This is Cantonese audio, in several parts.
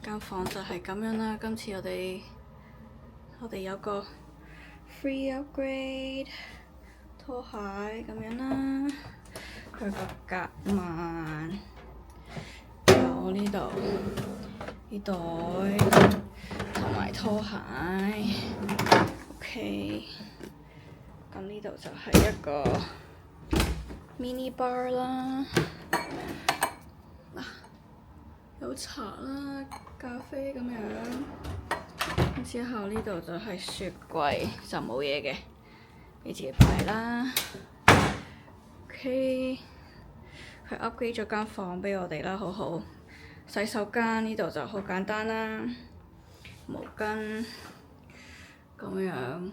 間房就係咁樣啦。今次我哋有個 free upgrade 拖鞋咁樣啦，佢個夾萬，有呢度啲袋同埋拖鞋。OK， 咁呢度就係一個 mini bar 啦。嗱，有茶啦、咖啡咁樣。之後呢度就係雪櫃，就冇嘢嘅，你自己擺啦。OK， 佢 upgrade 咗間房俾我哋啦，好好。洗手間呢度就好簡單啦，毛巾咁樣，然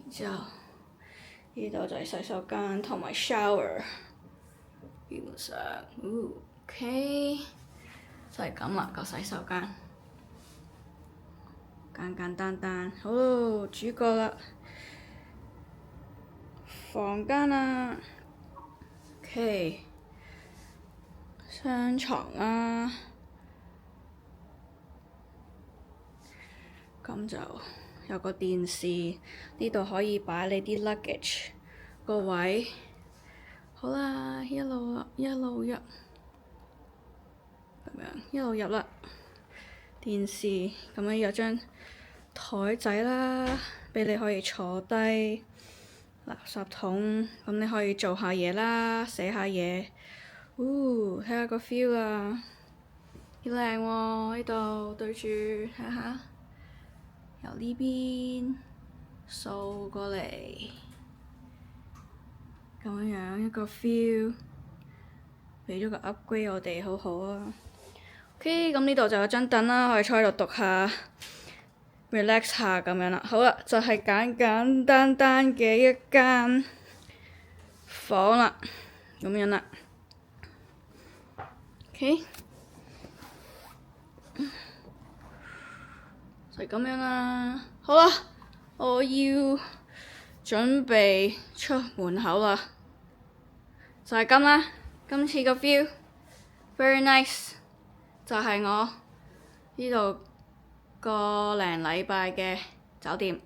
之後呢度就係洗手間同埋 shower， 基本上，OK， 就係咁啦個洗手間，簡簡單單。好，主角啦，房間啦 ，OK。雙床啦，咁就有個電視，呢度可以擺你啲 luggage 個位。好啦，一路入，咁樣一路入啦。電視咁樣有張台仔啦，俾你可以坐低。垃圾桶，咁你可以做下嘢啦，寫下嘢。睇下個 feel 啦，幾靚喎！呢度對住睇下，由呢邊掃過嚟，咁樣一個 feel，俾咗個 upgrade 我哋，好好啊。OK， 咁呢度就有張凳啦，可以坐喺度讀下 relax 下咁樣啦。好啦，就係簡簡單單嘅一間房啦，咁樣啦。OK， 就係咁樣啦。好啦，我要準備出門口啦。就係咁啦，今次個 view very nice， 就係我呢度個零禮拜嘅酒店。